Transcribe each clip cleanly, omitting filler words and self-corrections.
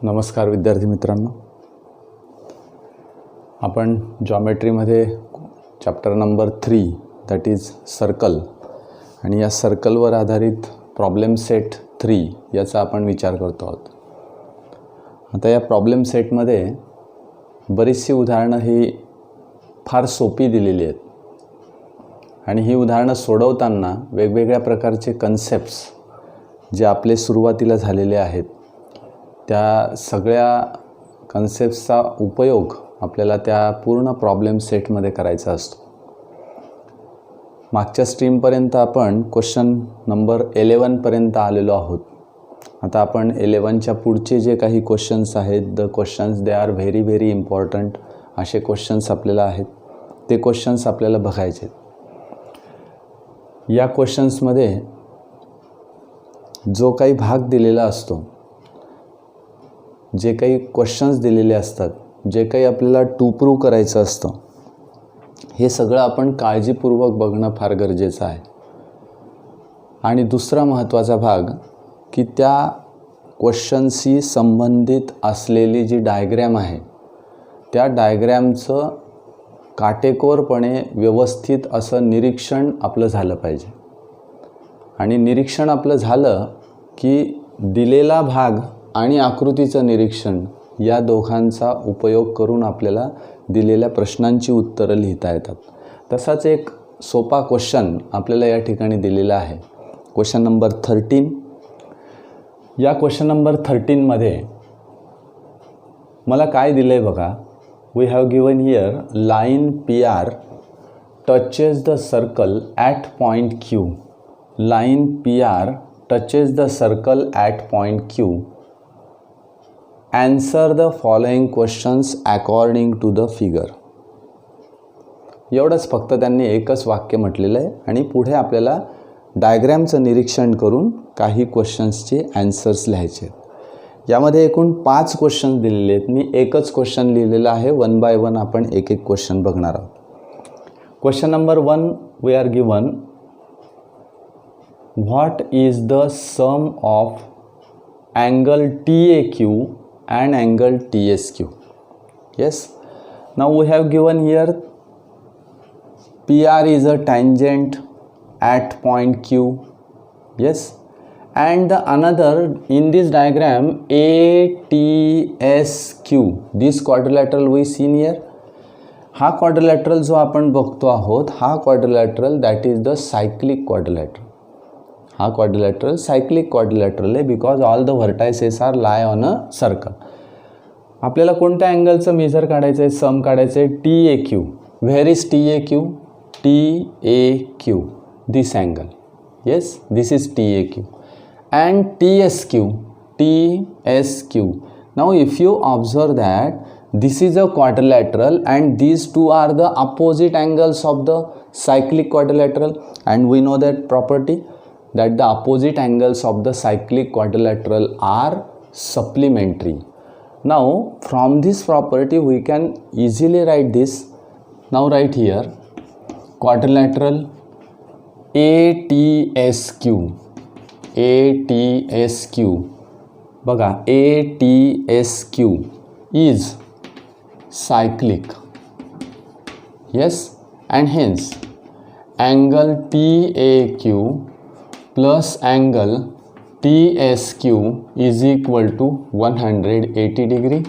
नमस्कार विद्यार्थी मित्रांनो, आपण जॉमेट्रीमध्ये chapter number 3 that is circle आणि या सर्कलवर आधारित प्रॉब्लेम सेट 3 याचा आपण विचार करतो आहोत. आता या प्रॉब्लेम सेटमध्ये बरीचशी उदाहरणं ही फार सोपी दिलेली आहेत आणि ही उदाहरणं सोडवताना वेगवेगळ्या प्रकारचे कन्सेप्ट्स जे आपले सुरुवातीला झालेले आहेत त्या सगळ्या कन्सेप्ट्सचा उपयोग आपल्याला त्या पूर्ण प्रॉब्लेम सेटमध्ये करायचा असतो. मागच्या स्ट्रीमपर्यंत आपण क्वेश्चन नंबर 11पर्यंत आलेलो आहोत. आता आपण 11च्या पुढचे जे काही क्वेश्चन्स आहेत, the questions they are very very important असे क्वेश्चन्स आपल्याला आहेत, ते क्वेश्चन्स आपल्याला बघायचे आहेत. या क्वेश्चन्समध्ये जो काही भाग दिलेला असतो, जे काही क्वेश्चन्स दिलेले असतात, जे काही आपल्याला टू प्रूव्ह करायचं असतं, हे सगळं आपण काळजीपूर्वक बघणं फार गरजेचं आहे. आणि दुसरा महत्त्वाचा भाग की त्या क्वेश्चनशी संबंधित असलेली जी डायग्रॅम आहे त्या डायग्रॅमचं काटेकोरपणे व्यवस्थित असं निरीक्षण आपलं झालं पाहिजे. आणि निरीक्षण आपलं झालं की दिलेला भाग आणि आकृतीचं निरीक्षण या दोघांचा उपयोग करून आपल्याला दिलेल्या प्रश्नांची उत्तरं लिहिता येतात. तसाच एक सोपा क्वेश्चन आपल्याला या ठिकाणी दिलेला आहे, क्वेश्चन नंबर 13. या क्वेश्चन नंबर 13मध्ये मला काय दिलं आहे बघा. We have given here line PR touches the circle at point Q. Line PR touches the circle at point Q. Answer the following questions according to the figure. एवढंच फक्त त्यांनी एकच वाक्य म्हटलेलं आहे आणि पुढे आपल्याला डायग्रॅमचं निरीक्षण करून काही क्वेश्चन्सचे ॲन्सर्स लिहायचे आहेत. यामध्ये एकूण 5 क्वेश्चन्स दिलेले आहेत. मी एकच क्वेश्चन लिहिलेलं आहे. 1 बाय 1 आपण एक एक क्वेश्चन बघणार आहोत. Question number 1 we are given what is the sum of angle TAQ and angle TSQ. Yes, now we have given here PR is a tangent at point Q. Yes, and the another in this diagram ATSQ, this quadrilateral we seen here. हा quadrilateral जो आपण बघतो आहोत, हा quadrilateral that is the cyclic quadrilateral. हा quadrilateral cyclic quadrilateral आहे because all the vertices are lie on a circle. आपल्याला कोणत्या अँगलचं मेजर काढायचं आहे, सम काढायचं आहे, TAQ. Where is TAQ? TAQ, this angle. Yes, this is TAQ. And TSQ, TSQ. Now if you observe that this is a quadrilateral and these two are the opposite angles of the cyclic quadrilateral, and we know that property that the opposite angles of the cyclic quadrilateral are supplementary. Now from this property we can easily write this. Now write here quadrilateral ATSQ. ATSQ बघा, ATSQ is cyclic. Yes, and hence angle TAQ plus angle TSQ is equal to 180 degree.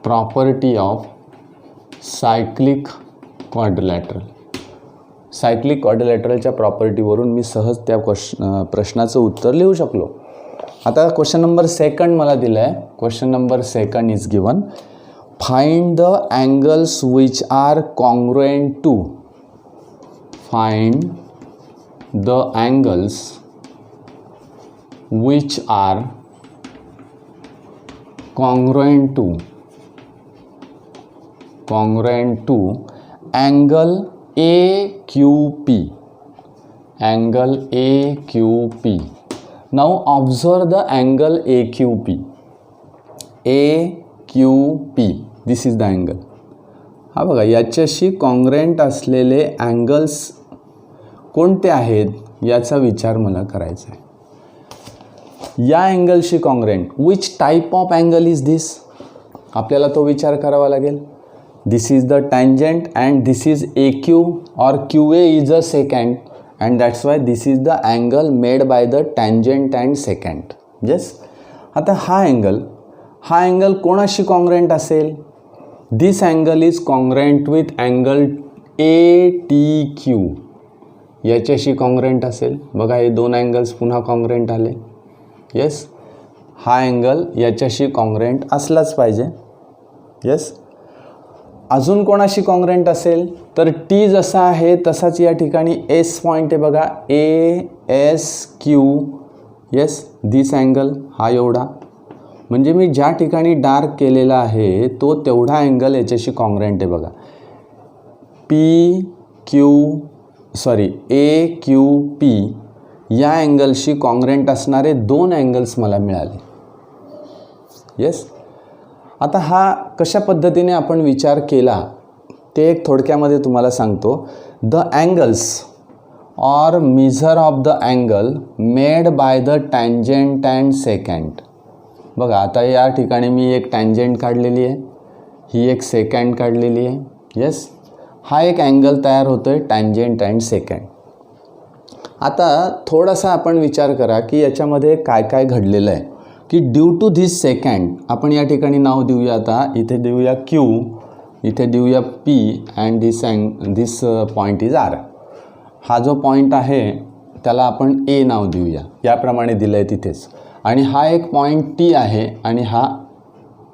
Property of cyclic quadrilateral. Cyclic क्वाड्रिलॅटरलच्या प्रॉपर्टीवरून मी सहज त्या प्रश्नाचं उत्तर लिहू शकलो. आता क्वेश्चन नंबर 2 मला दिलं आहे. Question number 2 is given find the angles which are congruent to. Find the angles which are congruent to angle AQP. Angle AQP. Now observe the angle AQP. AQP, this is the angle. हा बघा, याच्याशी congruent असलेले angles कोणते आहेत याचा विचार मला करायचा आहे. या अँगलशी congruent. Which type of angle is this, आपल्याला तो विचार करावा लागेल. This is the tangent and this is A Q और Q A is a secant and that's why this is the angle made by the tangent and secant. Yes. आता हा angle कोणाशी congruent असेल. This angle is congruent with angle A T Q, याच्याशी congruent असेल. बघा हे दोन angles पुन्हा कॉन्ग्रँट आले. येस. हा अँगल याच्याशी कॉन्ग्रँट असलाच पाहिजे. येस. अजून कोणाशी कॉन्ग्रँट असेल तर टी जसा आहे तसाच या ठिकाणी एस पॉईंट आहे बघा, A S Q. Yes. This angle हा एवढा, म्हणजे मी ज्या ठिकाणी डार्क केलेला आहे तो तेवढा अँगल याच्याशी कॉन्ग्रँट आहे बघा. ए क्यू पी या अँगलशी कॉन्ग्रँट असणारे दोन अँगल्स मला मिळाले. येस. आता हा कशा पद्धतीने आपण विचार केला ते एक थोडक्यामध्ये तुम्हाला सांगतो. The angles or measure of the angle made by the tangent and second. बघा आता या ठिकाणी मी एक टँजंट काढलेली आहे, ही एक सेकंड काढलेली आहे. येस. हा एक अँगल तयार होतो आहे टँजंट अँड सेकंड. आता थोडासा आपण विचार करा की याच्यामध्ये काय काय घडलेलं आहे. की ड्यू टू धिस सेकंड आपण या ठिकाणी नाव देऊया. आता इथे देऊया क्यू, इथे देऊया P and this point is R. हा जो पॉईंट आहे त्याला आपण ए नाव देऊया, याप्रमाणे दिलं आहे तिथेच. आणि हा एक पॉईंट टी आहे आणि हा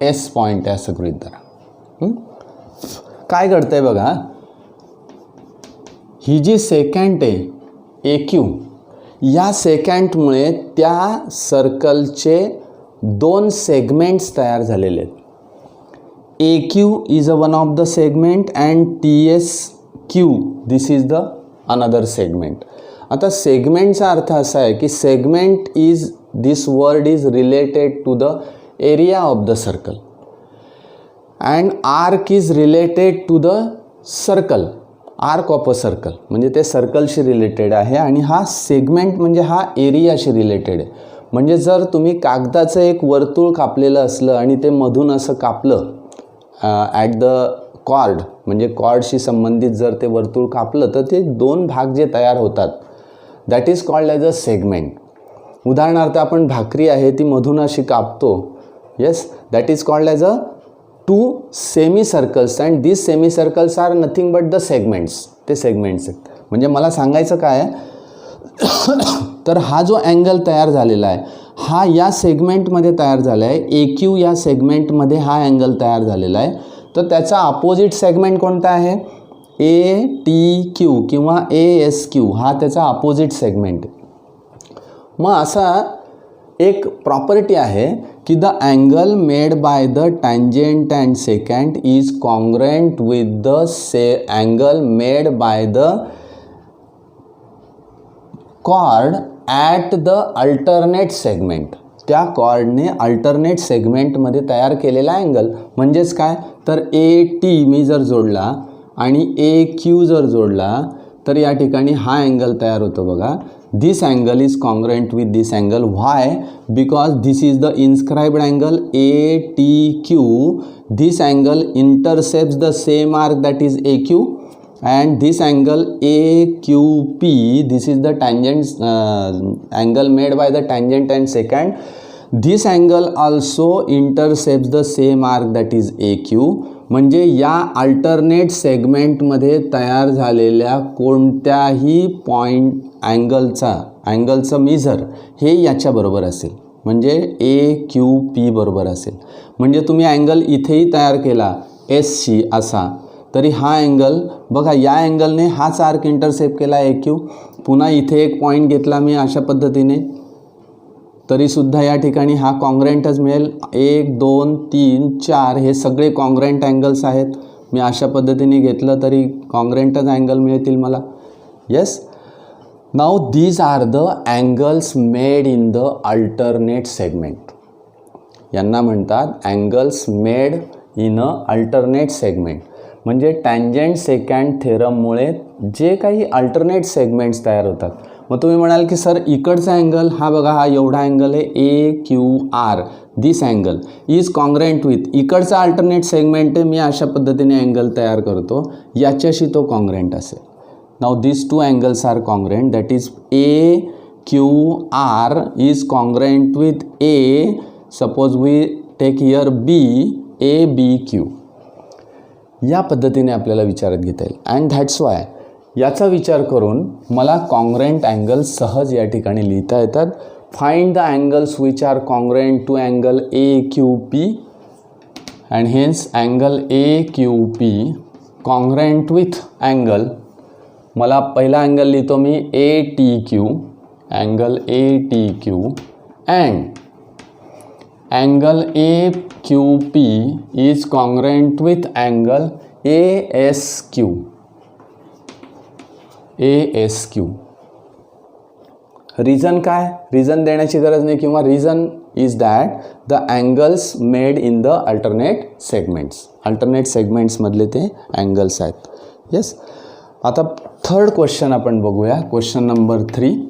एस पॉईंट आहे असं गृहीत धरा. काय घडतं आहे बघा, ही जी सेकंड आहे ए क्यू, या सेकंडमुळे त्या सर्कलचे दोन सेगमेंट्स तयार झालेले आहेत. A Q is a one of the segment and T S Q this is the another segment. आता सेगमेंटचा अर्थ असा आहे की segment is this word is related to the area of the circle and arc is related to the circle, arc of a circle, म्हणजे ते सर्कलशी related आहे. आणि हा सेगमेंट म्हणजे हा एरियाशी रिलेटेड आहे. म्हणजे जर तुम्ही कागदाचं एक वर्तुळ कापलेलं असलं आणि ते मधून असं कापलं ॲट द कॉर्ड, म्हणजे कॉर्डशी संबंधित जर ते वर्तुळ कापलं तर ते दोन भाग जे तयार होतात that is called as a segment. उदाहरणार्थ आपण भाकरी आहे ती मधून अशी कापतो. Yes. That is called as a two semi circles and this semi circles are nothing but the segments. ते सेगमेंट्स आहेत. म्हणजे मला सांगायचं काय आहे तर हा जो अँगल तयार झालेला आहे हा या सेगमेंटमध्ये तयार झाला आहे. ए क्यू या सेगमेंटमध्ये हा अँगल तयार झालेला आहे. तर त्याचा अपोजिट सेगमेंट कोणता आहे, ए टी क्यू किंवा ए एस क्यू, हा त्याचा अपोजिट सेगमेंट आहे. मग असा एक प्रॉपर्टी आहे की the angle made by the tangent and secant is congruent with the angle made by the chord at the alternate segment. त्या कॉर्डने अल्टरनेट सेगमेंटमध्ये तयार केलेला अँगल. म्हणजेच काय तर ए टी मी जर जोडला आणि ए क्यू जर जोडला तर या ठिकाणी हा अँगल तयार होतो बघा. This angle is congruent with this angle. Why? Because this is the inscribed angle A T Q. This angle intercepts the same arc that is A Q and this angle AQP, this is the tangent angle made by the tangent and secant. This angle also intercepts the same arc that is AQ. म्हणजे या alternate सेगमेंटमध्ये तयार झालेल्या कोणत्याही point अँगलचं major हे याच्याबरोबर असेल, म्हणजे AQP बरोबर असेल. म्हणजे तुम्ही अँगल इथेही तयार केला एसशी असा, तरी हा अँगल बघा या अँगलने हाच आर्क इंटरसेप्ट केला ए क्यू. पुन्हा इथे एक पॉईंट घेतला मी अशा पद्धतीने, तरीसुद्धा या ठिकाणी हा कॉन्ग्रँटच मिळेल. 1 2 3 4 हे सगळे कॉन्ग्रँट अँगल्स आहेत. मी अशा पद्धतीने घेतलं तरी कॉन्ग्रँटच अँगल मिळतील मला. Yes. Now these are the angles made in the alternate segment. यांना म्हणतात angles made in a alternate segment. म्हणजे टँजंट सेकंड थेरममुळे जे काही अल्टरनेट सेगमेंट्स तयार होतात, मग तुम्ही म्हणाल की सर इकडचा अँगल हा बघा, हा एवढा अँगल आहे AQR, this angle is congruent with, इकडचा अल्टरनेट सेगमेंट आहे, मी अशा पद्धतीने अँगल तयार करतो, याच्याशी तो कॉन्ग्रेंट असेल. Now this two angles are congruent, that is AQR is congruent with A. Suppose we take here B, ABQ. या पद्धतीने आपल्याला विचारात घेता येईल. अँड दॅट्स वाय याचा विचार करून मला कॉन्ग्रेंट अँगल्स सहज या ठिकाणी लिहिता येतात. Find the angles which are congruent to angle AQP and hence angle AQP congruent with angle, मला पहिला अँगल लिहितो मी ATQ, angle ATQ and angle AQP is congruent with angle ASQ. Reason काय? रिझन देण्याची गरज नाही, किंवा reason is that the angles made in the alternate segments. Alternate सेगमेंट्समधले ते अँगल्स आहेत. येस. आता थर्ड क्वेश्चन आपण बघूया. Question number 3.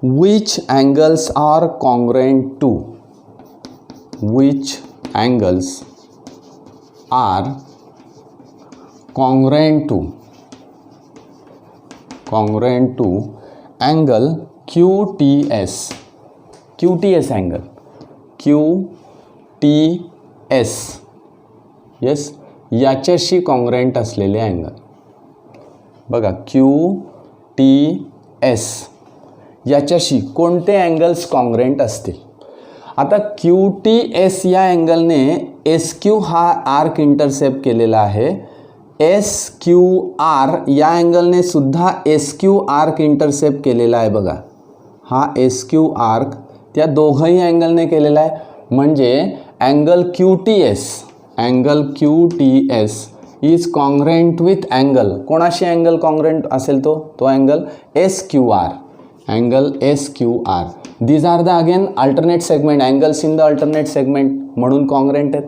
Which angles are congruent to, which angles are congruent to angle QTS. QTS angle, QTS, yes, याच्याशी congruent असलेले angle बघा. QTS याच्याशी कोणते अँगल्स कॉन्ग्रेंट असतील? आता QTS या अँगलने SQ हा आर्क इंटरसेप्ट केलेला आहे. SQR या अँगलने सुद्धा SQ आर्क इंटरसेप्ट केलेला आहे बघा. हा SQ आर्क त्या दोघंही अँगलने केलेला आहे. म्हणजे angle QTS is congruent with angle, कोणाशी अँगल कॉन्ग्रेंट असेल तो angle SQR, angle SQR. These are the again alternate segment, angles in the alternate segment म्हणून कॉन्ग्रेंट आहेत.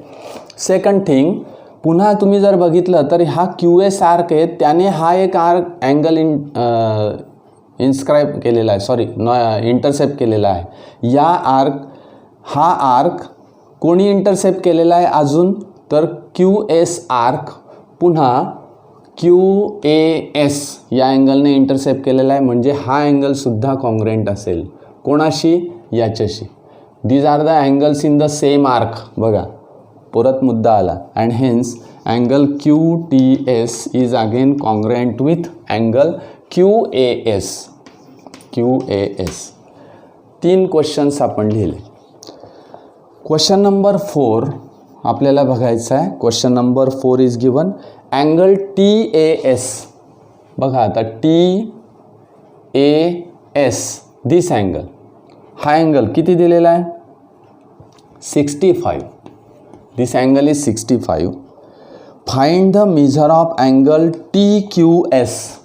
सेकंड थिंग, पुन्हा तुम्ही जर बघितलं तर हा QS आर्क आहे, त्याने हा एक आर्क अँगल इन्स्क्राईब केलेला आहे, इंटरसेप्ट केलेला आहे. हा आर्क कोणी इंटरसेप्ट केलेला आहे अजून? तर QS आर्क पुन्हा QAS या अँगलने इंटरसेप्ट केलेला आहे. म्हणजे हा अँगलसुद्धा कॉन्ग्रेंट असेल कोणाशी? याच्याशी. These are the angles in the same arc बघा, परत मुद्दा आला. And hence angle QTS is again congruent with angle QAS. 3 questions आपण लिहिले. क्वेश्चन नंबर 4 आपल्याला बघायचा आहे. Question number 4 is given angle TAS. बघा आता TAS, दिस अँगल, हा अँगल किती दिलेला आहे? 65. This angle is 65. Find the measure of angle TQS.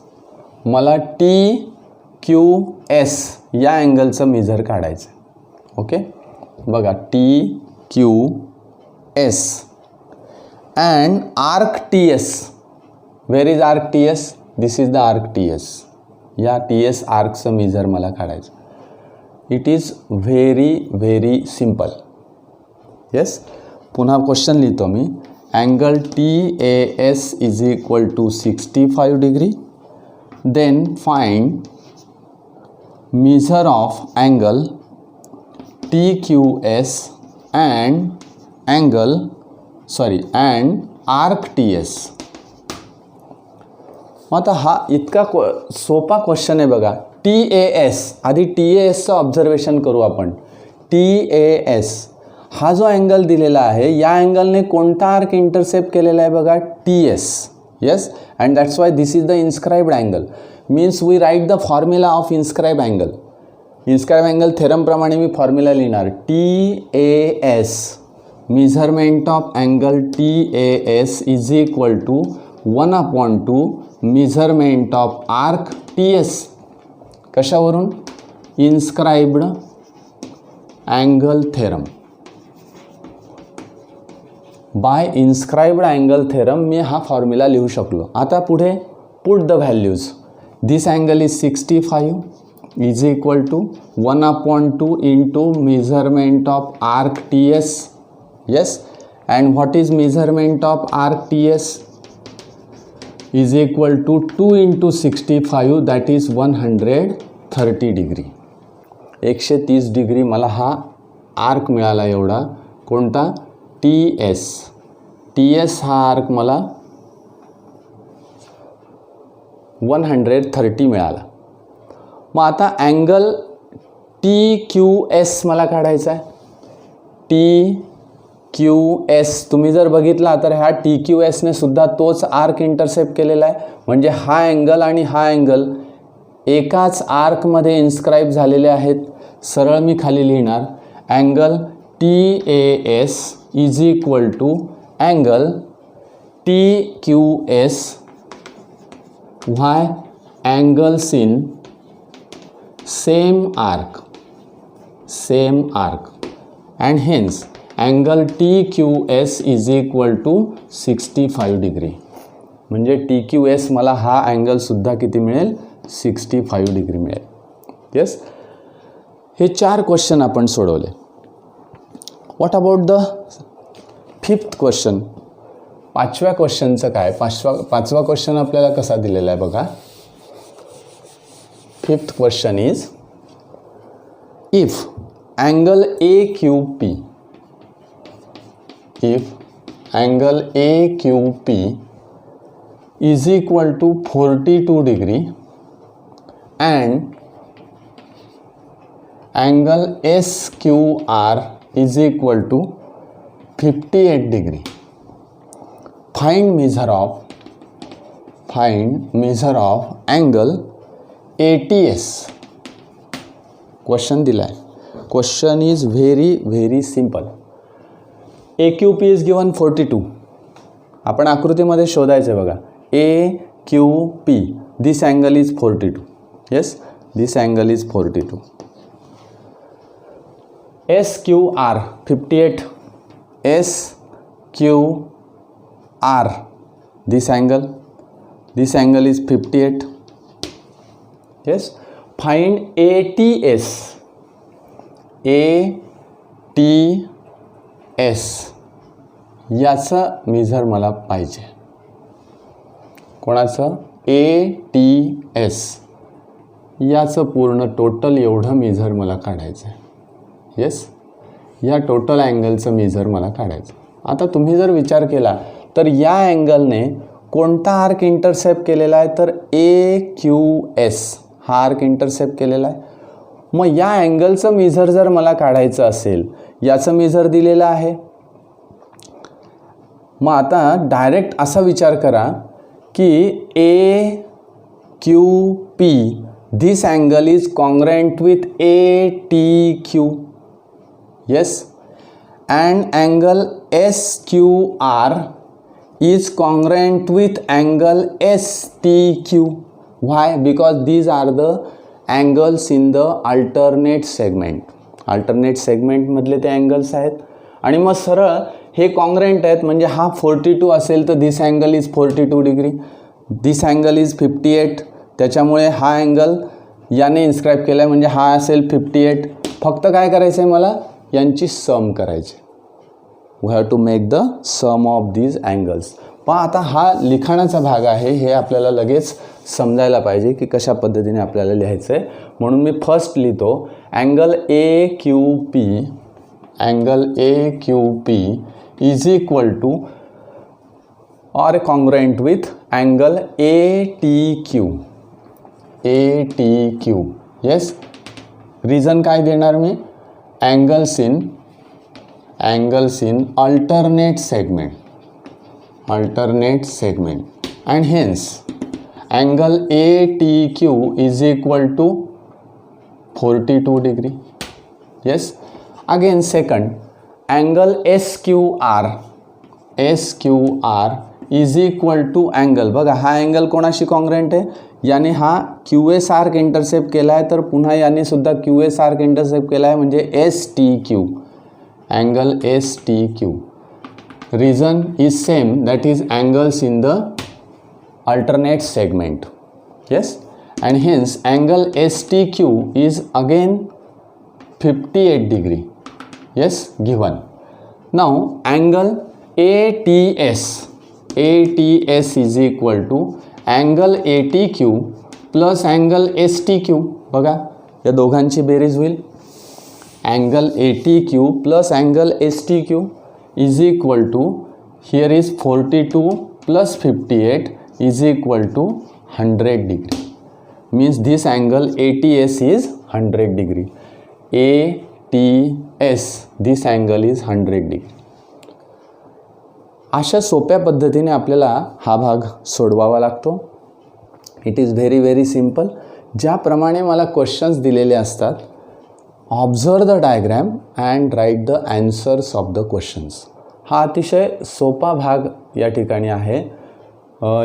मला TQS या अँगलचं मेजर काढायचं. ओके, बघा TQS and arc TS. Where is arc TS? This is the arc TS. या TS आर्कचं मेजर मला काढायचं. It is very simple. Yes. पुन्हा question लिहितो मी. Angle TAS is equal to 65 degree. Then find measure of angle TQS and arc TS. आता हा इतका सोपा क्वेश्चन आहे बघा. TAS, आधी TASचं ऑब्झर्वेशन करू आपण. TAS हा जो अँगल दिलेला आहे, या अँगलने कोणता आर्क इंटरसेप्ट केलेला आहे बघा? TS. Yes. And that's why this is the inscribed angle. Means we write the formula of inscribe angle. Inscribe angle थेरमप्रमाणे मी फॉर्म्युला लिहिणार. TAS, measurement of angle TAS is equal to 1/2 measurement of arc TS. कशावरून? Inscribed angle theorem. By inscribed angle theorem मी हा formula लिहू शकलो. आता पुढे put the values. This angle is 65 is equal to 1/2 into measurement of arc TS. Yes, and what is measurement of arc TS? Is equal to 2 into 65, that is 130 degree. 130 degree मला हा arc मिळाला. एवढा कोणता? TS. TS हा arc मला 130 मिळाला. मग आता अँगल TQS मला काढायचा आहे. TQS तुम्ही जर बघितला तर ह्या TQSने सुद्धा तोच आर्क इंटरसेप्ट केलेला आहे. म्हणजे हा अँगल आणि हा अँगल एकाच आर्कमध्ये इन्स्क्राईब झालेले आहेत. सरळ मी खाली लिहिणार angle TAS is equal to angle TQS. Why? angles in same arc and hence angle TQS is equal to 65 degree. म्हणजे TQS मला हा अँगल सुद्धा किती मिळेल? 65 डिग्री मिळेल. येस, हे 4 क्वेश्चन आपण सोडवले. What about the 5th question? 5व्या क्वेश्चनचं काय? पाचवा क्वेश्चन आपल्याला कसा दिलेला आहे बघा. 5th question is, if angle AQP is equal to 42 degree and angle SQR is equal to 58 degree, find measure of angle ATS. Question दिला आहे. Question is very simple. AQP is given 42. आपण आकृतीमध्ये शोधायचं आहे बघा. AQP, this angle is 42. Yes, this angle is 42. SQR 58. SQR, this angle is 58. Yes, find ATS. याचं major मला पाहिजे. कोणाचं? ATS. याचं पूर्ण टोटल एवढं मेजर मला काढायचं आहे. येस, या टोटल अँगलचं मेजर मला काढायचं. आता तुम्ही जर विचार केला तर या अँगलने कोणता आर्क इंटरसेप्ट केलेला आहे? तर AQS हा आर्क इंटरसेप्ट केलेला आहे. मग या अँगलचं मेजर जर मला काढायचं असेल, याचं मेजर दिलेलं आहे. मग आता डायरेक्ट असा विचार करा की AQP, this angle is congruent with ATQ. Yes, and angle SQR is congruent with angle STQ. Why? Because these are the angles in the alternate segment. Alternate segment मधले ते angles आहेत. आणि मग सरळ हे कॉन्ग्रेंट आहेत. म्हणजे हा 42 असेल तर this angle is 42 degree, this angle is 58. त्याच्यामुळे हा अँगल याने इन्स्क्राईब केला आहे म्हणजे हा असेल 58. फक्त काय करायचं आहे मला? यांची सम करायची. We have to make the sum of these angles. पण आता हा लिखाणाचा भाग आहे, हे आपल्याला लगेच समजायला पाहिजे की कशा पद्धतीने आपल्याला लिहायचं आहे. म्हणून मी फर्स्ट लिहितो angle AQP is equal to or congruent with angle ATQ. Yes, reason काय देणार मी? angles in alternate segment and hence angle ATQ is equal to 42 degree. Yes, again second angle SQR is equal to angle, बघा हा angle कोणाशी congruent आहे? याने हा QS arc intercept केला आहे, तर पुन्हा याने सुद्धा QS आर्क इंटरसेप्ट केला आहे म्हणजे STQ, angle STQ. Reason is same, that is angles in the alternate segment. Yes, and hence angle STQ is again 58 degree. Yes, given. Now angle ATS is equal to angle ATQ plus angle STQ. बघा या दोघांची बेरीज होईल. angle ATQ plus angle STQ is equal to, here is 42 plus 58 is equal to 100 degree. Means this angle ATS is 100 degree. ATS, this angle is 100 degree. अशा सोप्या पद्धतीने आपल्याला हा भाग सोडवावा लागतो. It is very very simple. ज्याप्रमाणे मला क्वेश्चन्स दिलेले असतात, observe the diagram and write the answers of the questions. हा अतिशय सोपा भाग या ठिकाणी आहे.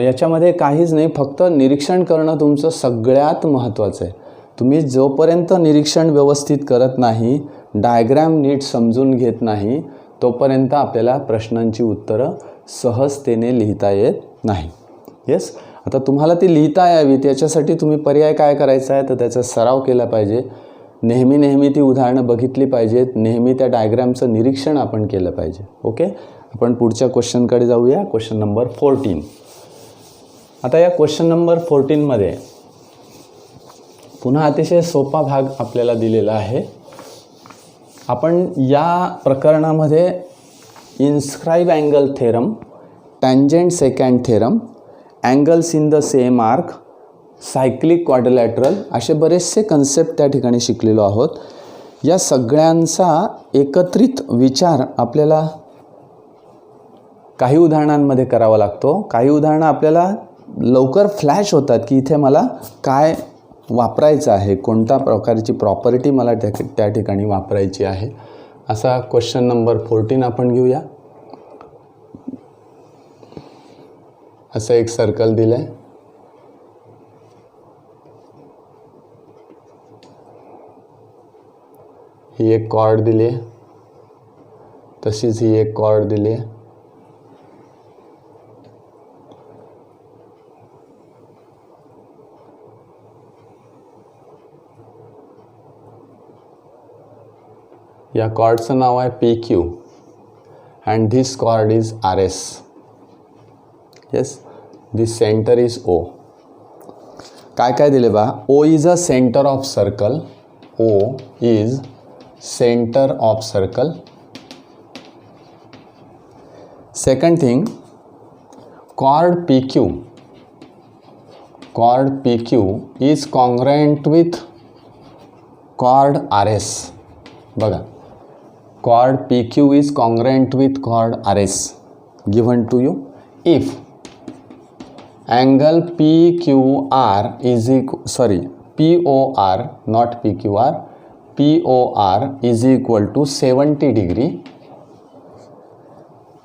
याच्यामध्ये काहीच नाही, फक्त निरीक्षण करणं तुमचं सगळ्यात महत्त्वाचं आहे. तुम्ही जोपर्यंत निरीक्षण व्यवस्थित करत नाही, डायग्रॅम नीट समजून घेत नाही, तोपर्यंत आपल्याला प्रश्नांची उत्तरं सहजतेने लिहिता येत नाही. येस, आता तुम्हाला ती लिहिता यावी त्याच्यासाठी तुम्ही पर्याय काय करायचा आहे, तर त्याचा सराव केला पाहिजे. नेहमी ती उदाहरणं बघितली पाहिजेत. नेहमी त्या डायग्रॅमचं निरीक्षण आपण केलं पाहिजे. ओके, आपण पुढच्या क्वेश्चनकडे जाऊया. Question number 14. आता या क्वेश्चन नंबर 14मध्ये पुन्हा अतिशय सोपा भाग आपल्याला दिलेला आहे. आपण या प्रकरणामध्ये inscribe angle theorem, tangent second theorem, angles in the same arc, cyclic quadrilateral असे बरेचसे कन्सेप्ट त्या ठिकाणी शिकलेलो आहोत. या सगळ्यांचा एकत्रित विचार आपल्याला काही उदाहरणांमध्ये करावा लागतो. काही उदाहरणं आपल्याला लवकर फ्लॅश होतात की इथे मला काय वापरायचं आहे, कोणत्या प्रकारची प्रॉपर्टी मला त्या ठिकाणी वापरायची आहे. असा क्वेश्चन नंबर 14 आपण घेऊया. असं एक सर्कल दिलं आहे. ही एक कॉर्ड दिली आहे, तशीच ही एक कॉर्ड दिली आहे. या कॉर्डचं नाव आहे PQ and this chord is RS. Yes, this centre is O. काय काय दिले बा. O is a centre of circle. O is centre of circle. Second thing, chord PQ is congruent with chord RS. बघा, chord PQ is congruent with chord RS given to you if angle POR not PQR, POR is equal to 70 degree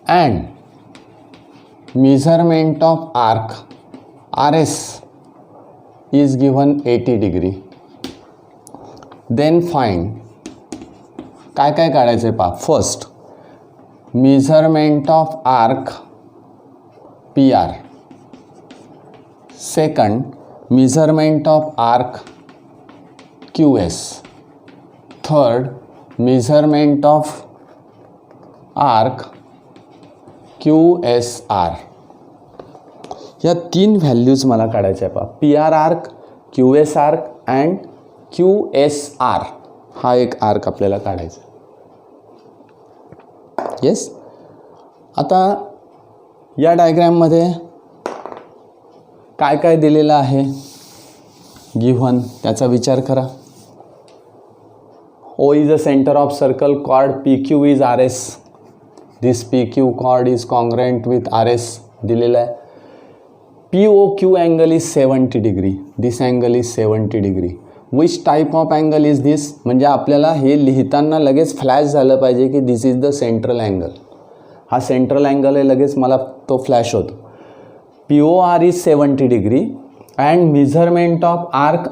and measurement of arc RS is given 80 degree. Then find काय काय काढायचं आहे पहा. First, measurement of arc PR. Second, measurement of arc QS. Third, measurement of arc QSR. या 3 values मला काढायच्या आहे पहा. PR arc, QS arc and QSR. हा एक आर्क आपल्याला काढायचा. येस, आता या डायग्रॅममध्ये काय काय दिलेलं आहे गिव्हन त्याचा विचार करा. O is a centre of circle. Chord PQ is RS. This PQ chord is congruent with RS दिलेला आहे. POQ angle is 70 degree. This angle is 70 degree. Which type of angle is this. म्हणजे आपल्याला हे लिहिताना लगेच flash झालं पाहिजे की this is the central angle. हा सेंट्रल अँगल आहे, लगेच मला तो फ्लॅश होतो. POR is 70 degree and measurement of arc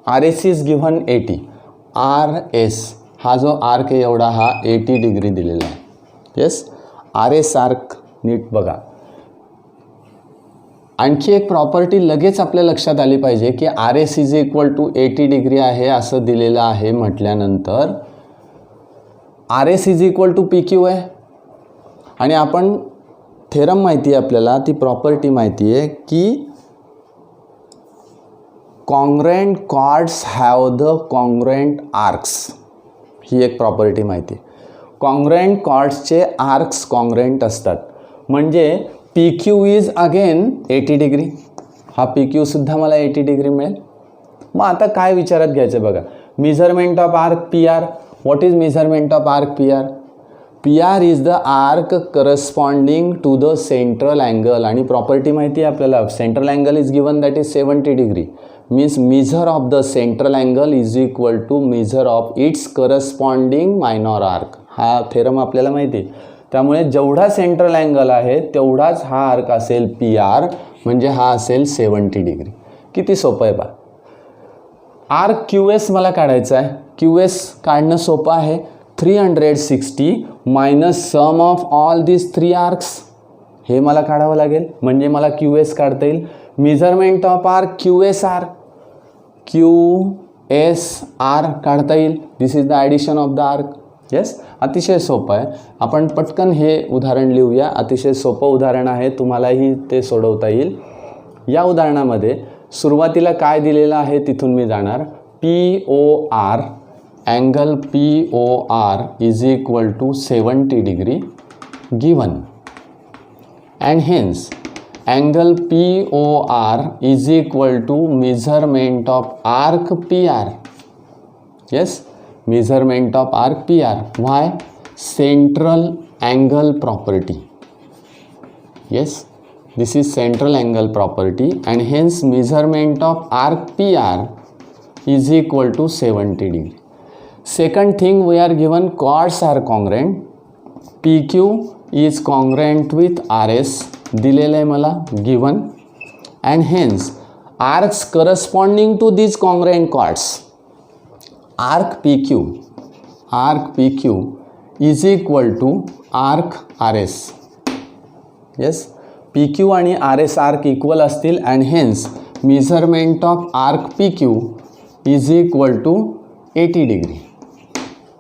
RS is given 80. RS हा जो आर्क आहे एवढा हा 80 डिग्री दिलेला आहे. येस, RS आर्क नीट बघा. आणखी एक प्रॉपर्टी लगेच आपल्या लक्षात आली पाहिजे की R S is equal to 80 degree आहे असं दिलेलं आहे म्हटल्यानंतर R S is equal to P Q आहे आणि आपण थेरम माहिती आहे आपल्याला, ती प्रॉपर्टी माहिती आहे की congruent chords have the congruent arcs, ही एक प्रॉपर्टी माहिती आहे. कॉन्ग्रुएंट कॉर्ड्सचे आर्क्स कॉन्ग्रुएंट असतात, म्हणजे P Q is again 80 degree, हा पी क्यूसुद्धा मला 80 डिग्री मिळेल. मग आता काय विचारात घ्यायचं बघा, measurement of arc P R. What is measurement of arc P R? P R is the arc corresponding to the central angle. आणि प्रॉपर्टी माहिती आहे आपल्याला, central angle is given that is 70 degree. Means measure of the central angle is equal to measure of its corresponding minor arc. हा theorem आपल्याला माहिती आहे. त्यामुळे जेवढा सेंट्रल अँगल आहे तेवढाच हा आर्क असेल पी आर, म्हणजे हा असेल 70 डिग्री. किती सोपं आहे बा. आर्क क्यू एस मला काढायचा आहे. क्यू एस काढणं सोपं आहे. 360 minus sum of all this 3 arcs, हे मला काढावं लागेल, म्हणजे मला क्यू एस काढता येईल. Measurement of arc Q S R, Q S R काढता येईल. This is the addition of the arc. Yes, अतिशय सोपं आहे. आपण पटकन हे उदाहरण लिहूया. अतिशय सोपं उदाहरण आहे, तुम्हालाही ते सोडवता येईल. या उदाहरणामध्ये सुरुवातीला काय दिलेलं आहे तिथून मी जाणार. P O R, angle P O R is equal to 70 degree given, and hence angle POR is equal to measurement of arc PR. Yes, measurement of arc PR. Why? Central angle property. Yes, this is central angle property, and hence measurement of arc PR is equal to 70 degree. Second thing, we are given chords are congruent. PQ is congruent with RS. दिलेलं आहे मला given, and hence arcs corresponding to this congruent chords. Arc P Q is equal to arc R S. Yes, P Q आणि R S arc equal असतील, and hence measurement of arc P Q is equal to 80 degree.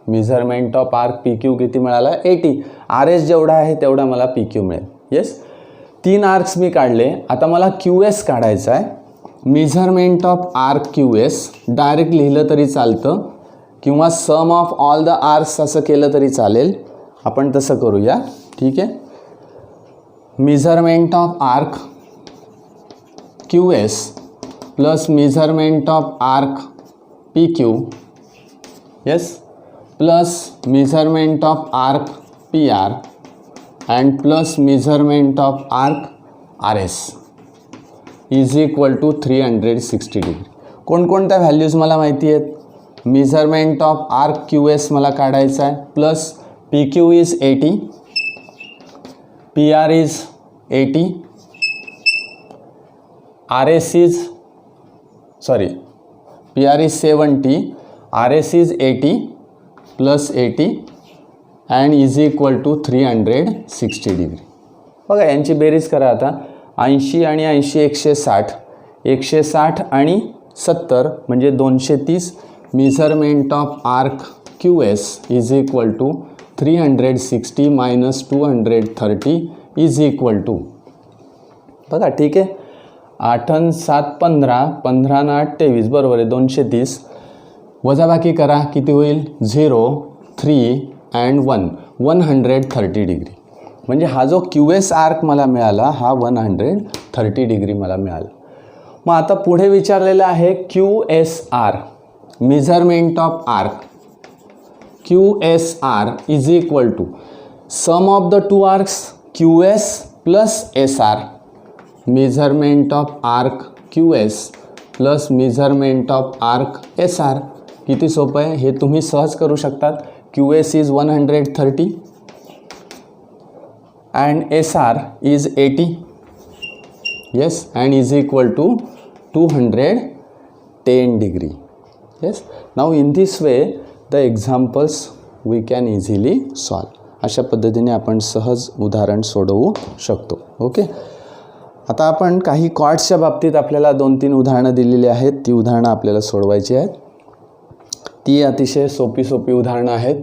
Measurement of arc P Q किती मिळाला? 80. R S जेवढा आहे तेवढा मला P Q मिळेल. Yes, 3 arcs मी काढले. आता मला क्यू एस काढायचा आहे. Measurement of arc Q S direct लिहिलं तरी चालतं, किंवा sum of all the arcs असं केलं तरी चालेल. आपण तसं करूया, ठीक आहे. Measurement of arc Q S plus measurement of arc P Q, yes, plus measurement of arc P R and plus measurement of arc RS is equal to 360 degree. कोणकोणत्या व्हॅल्यूज मला माहिती आहेत? Measurement of arc Q S मला काढायचा आहे, plus P Q is 80, P R is 80, R S is P R is 70, R S is 80 plus 80 and is equal to 360 degree. बघा, यांची बेरीज करा आता. 80 आणि 80 160, 160 आणि 70 म्हणजे 230. Measurement of arc Q S is equal to 360 minus 230 is equal to, बघा ठीक आहे, 8 आणि 7 15, 15 आणि 8 23, बरोबर आहे. 230 वजाबाकी करा, किती होईल? 0, 3 अँड 1, 130 डिग्री. म्हणजे हा जो क्यू एस आर्क मला मिळाला हा 130 डिग्री मला मिळाला. मग आता पुढे विचारलेलं आहे Q S R, measurement of arc Q S R is equal to sum of the 2 arcs Q S plus S R. Measurement of arc Q S plus measurement of arc S R. किती सोपं आहे, हे तुम्ही सहज करू शकतात. Q S is 130 and SR is 80, yes, and is equal to 210 degree. Yes, now in this way the examples we can easily solve. अशा पद्धतीने आपण सहज उदाहरण सोडवू शकतो. ओके, आता आपण काही कॉर्ड्सच्या बाबतीत आपल्याला 2-3 उदाहरणं दिलेली आहेत. ती उदाहरणं आपल्याला सोडवायची आहेत. ती अतिशय सोपी उदाहरणं आहेत.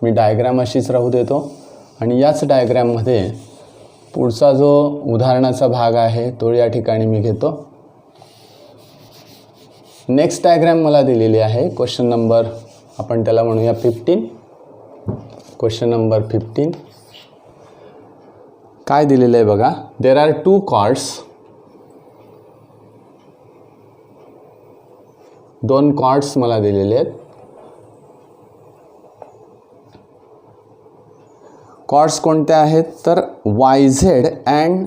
मी डायग्राम अशीच राहू देतो आणि याच डायग्राममध्ये पुढचा जो उदाहरणाचा भाग आहे तो या ठिकाणी मी घेतो. नेक्स्ट डायग्राम मला दिलेली आहे. क्वेश्चन नंबर आपण त्याला म्हणूया 15. क्वेश्चन नंबर 15 काय दिलेलं आहे बघा. There are 2 chords. 2 कॉर्ड्स मला दिलेले आहेत. कॉर्ड्स कोणते आहेत तर YZ अँड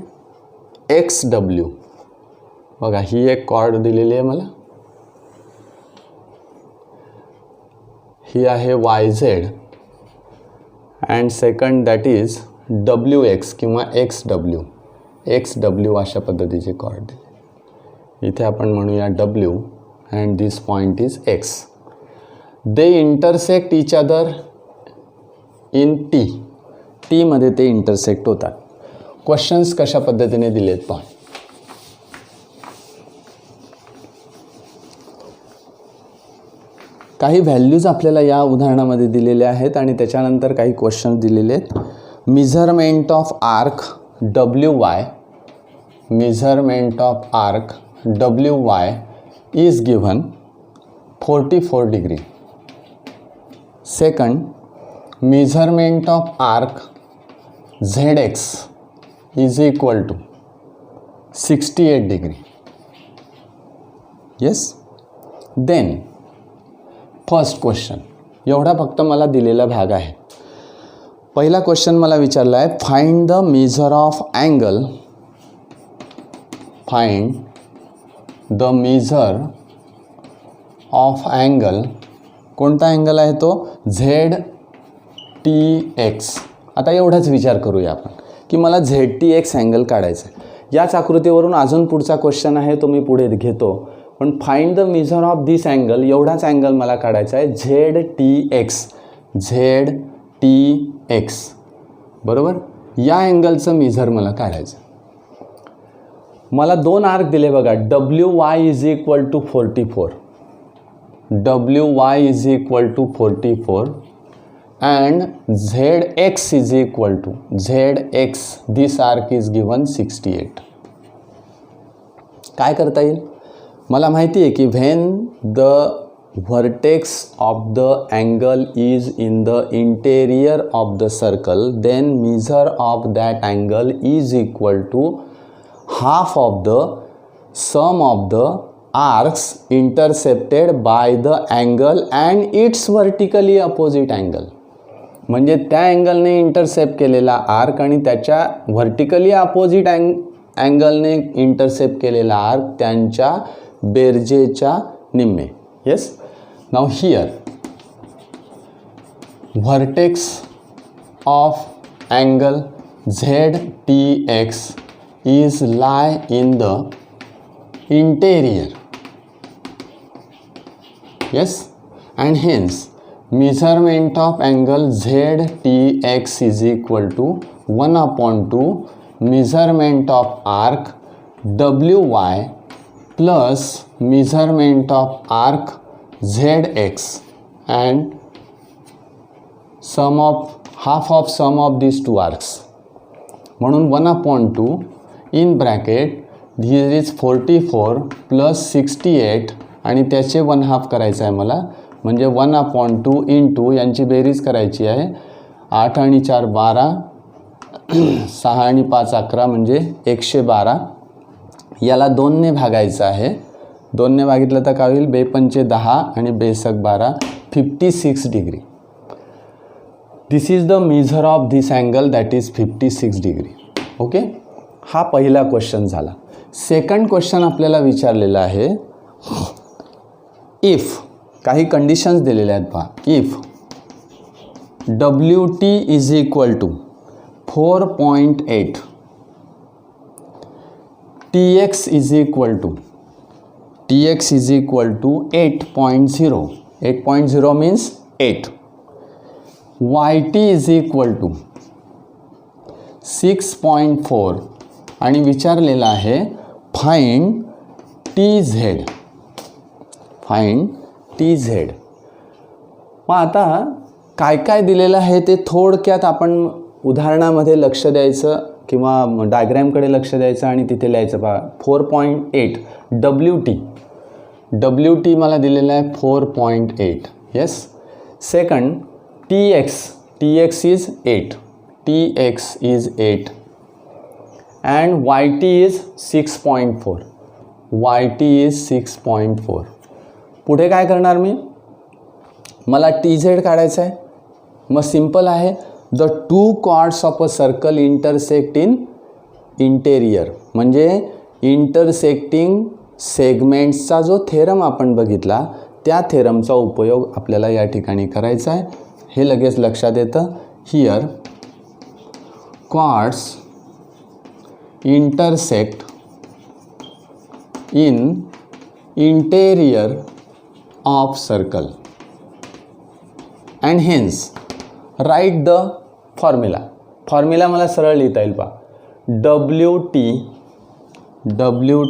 XW. बघा ही एक कॉर्ड दिलेली आहे मला. ही आहे YZ and second that is WX किंवा XW अशा पद्धतीचे कॉर्ड दिले. इथे आपण म्हणूया W and this point is X. They intersect each other in T मध्ये ते इंटरसेक्ट होतात. क्वेश्चन्स कशा पद्धतीने दिलेत पहा. काही व्हॅल्यूज आपल्याला या उदाहरणामध्ये दिलेल्या आहेत आणि त्याच्यानंतर काही क्वेश्चन्स दिलेले आहेत. Measurement of arc WY. Measurement of arc WY is given 44 degree. Second, measurement of arc ZX is equal to 68 degree. Yes. Then first question एवढा फक्त मला दिलेला भाग आहे. पहिला क्वेश्चन मला विचारला आहे find the measure of angle. Find the measure of angle. कोणता अँगल आहे तो ZTX. आता एवढाच विचार करूया आपण की मला ZTX अँगल काढायचा आहे. याच आकृतीवरून अजून पुढचा क्वेश्चन आहे तो मी पुढे घेतो. पण find the measure of this angle एवढाच अँगल मला काढायचा आहे ZTX. बरोबर. या अँगलचं मेजर मला काढायचं. मला 2 आर्क दिले बघा. WY is equal to 44. WY is equal to 44 and ZX is equal to ZX. This arc is given 68. काय करता येईल. मला माहिती आहे की when the vertex of the angle is in the interior of the circle then measure of that angle is equal to half of the sum of the arcs intercepted by the angle and its vertically opposite angle. म्हणजे त्या अँगलने intercept केलेला arc आणि त्याच्या vertically opposite अँगलने intercept केलेला arc त्यांच्या बेरजेच्या निम्मे. Yes. Now here vertex of angle ZTX is lie in the interior. Yes, and hence measurement of angle ZTX is equal to 1/2 measurement of arc WY plus measurement of arc ZX and half of sum of these two arcs. म्हणून 1/2 in bracket here is 44 plus 68 आणि त्याचे 1/2 करायचं आहे मला. म्हणजे 1/2 into यांची बेरीज करायची आहे. 8 आणि 4 12 6 आणि 5 11 म्हणजे 112. याला 2ने भागायचं आहे. 2ने भागितलं तर काय होईल. 2 पंचे 10 आणि 2 सक 12 56 degree. This is the measure of this angle that is 56 degree. Okay. हा पहिला क्वेश्चन झाला. सेकंड क्वेश्चन आपल्याला विचारलेला आहे इफ काही कंडिशन्स दिलेल्या आहेत पहा. If WT is equal to 4.8 TX is equal to 8.0. 8.0 means 8. YT is equal to 6.4 आणि विचारलेलं आहे find T Z. Find T Z. मग आता काय काय दिलेलं आहे ते थोडक्यात आपण उदाहरणामध्ये लक्ष द्यायचं किंवा डायग्रॅमकडे लक्ष द्यायचं आणि तिथे लिहायचं. पहा 4.8 डब्ल्यू टी मला दिलेलं आहे 4.8. Yes. Second T X is 8. T X is 8 and Y T is 6.4. Y T is 6.4. पुढे काय करणार मी? मला टी झेड काढायचं आहे. मग सिम्पल आहे. The two chords of a circle intersect in interior. म्हणजे इंटरसेक्टिंग सेगमेंट्सचा जो थेरम आपण बघितला त्या थेरमचा उपयोग आपल्याला या ठिकाणी करायचा आहे. हे लगेच लक्षात येतं. Here chords intersect in interior of circle and hence write the formula. Formula मला सरळ लिहिता येईल. पहा W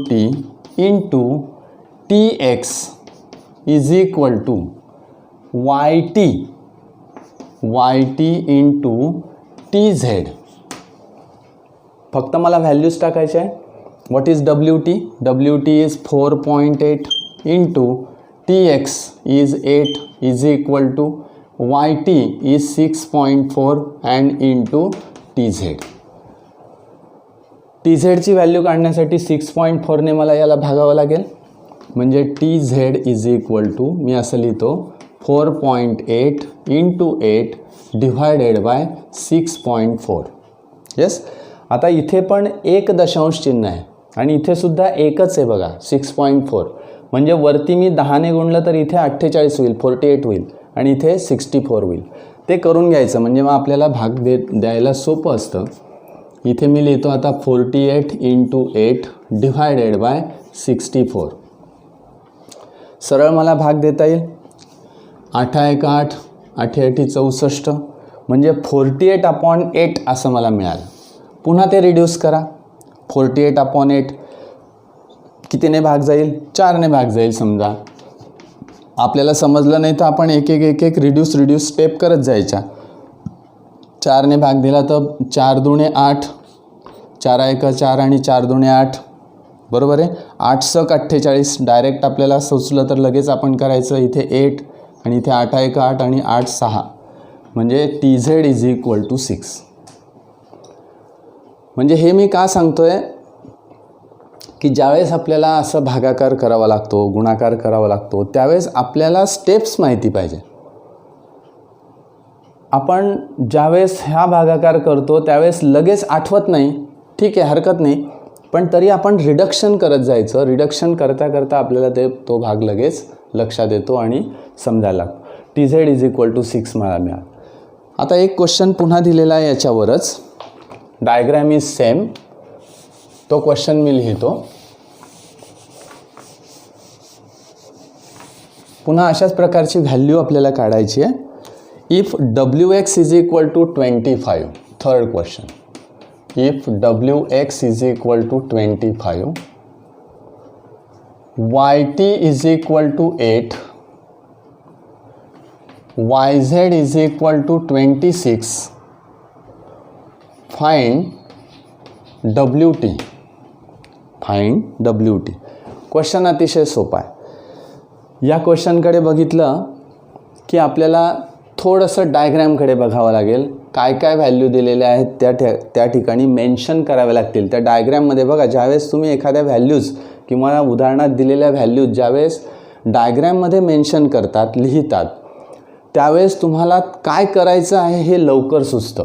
T into T X is equal to Y T into T Z. फक्त मला व्हॅल्यूज टाकायचे आहे. What is W T? W T is 4.8 into T X is 8 is equal to Y T is 6.4 and into T Z. T झेडची value काढण्यासाठी 6.4ने मला याला भागावं लागेल. म्हणजे T Z is equal to मी असं लिहितो 4.8 इंटू 8 डिव्हायडेड बाय 6.4. येस. आता इथे पण एक दशांश चिन्ह आहे आणि इथे सुद्धा एकच आहे बघा 6.4. म्हणजे वरती मी 10ने गुणलं तर इथे 48 होईल, 48 होईल आणि इथे 64 होईल. ते करून घ्यायचं म्हणजे मग आपल्याला भाग द्यायला सोपं असतं. इथे मी लिहितो आता 48 इंटू 8 डिव्हायडेड बाय 64. सरळ मला भाग देता येईल. 8 1 8, 8 8 64 म्हणजे 48/8 असं मला मिळालं. पुन्हा ते रिड्यूस करा. 48/8 कितीने भाग जाईल? 4ने भाग जाईल. समजा आपल्याला समजलं नाही तर आपण एक एक रिड्यूस स्टेप करत जायच्या. 4ने भाग दिला तर 4 दुणे 8, 4 1 4 आणि 4 दुणे 8 बरोबर आहे. 8 सक 48. डायरेक्ट आपल्याला सुचलं तर लगेच आपण करायचं. इथे 8 आणि इथे 8 1 8 आणि 8 6 म्हणजे T Z is equal to 6. म्हणजे हे मी का सांगतोय की ज्यावेळेस आपल्याला असं भागाकार करावा लागतो, गुणाकार करावा लागतो, त्यावेळेस आपल्याला स्टेप्स माहिती पाहिजे. आपण ज्यावेळेस ह्या भागाकार करतो त्यावेळेस लगेच आठवत नाही, ठीक आहे हरकत नाही, पण तरी आपण रिडक्शन करत जायचं. रिडक्शन करता करता आपल्याला तो भाग लगेच लक्षात येतो आणि समजायला लागतो. T Z is equal to 6 मला मिळालं. आता एक क्वेश्चन पुन्हा दिलेला आहे याच्यावरच. Diagram is same. तो क्वेश्चन मी लिहितो. पुन्हा अशाच प्रकारची व्हॅल्यू आपल्याला काढायची आहे. If W X is equal to 25. Third question. If W X is equal to 25, Y T is equal to 8, Y Z is equal to 26, find W T. Find W T. Question अतिशय सोपा आहे. या क्वेश्चनकडे बघितलं की आपल्याला थोडंसं डायग्रॅमकडे बघावं लागेल. काय काय व्हॅल्यू दिलेल्या आहेत त्या ठिकाणी मेन्शन कराव्या लागतील. त्या डायग्रॅममध्ये बघा, ज्यावेळेस तुम्ही एखाद्या व्हॅल्यूज किंवा उदाहरणात दिलेल्या व्हॅल्यूज ज्यावेळेस डायग्रॅममध्ये मेन्शन करतात, लिहितात, त्यावेळेस तुम्हाला काय करायचं आहे हे लवकर सुचतं.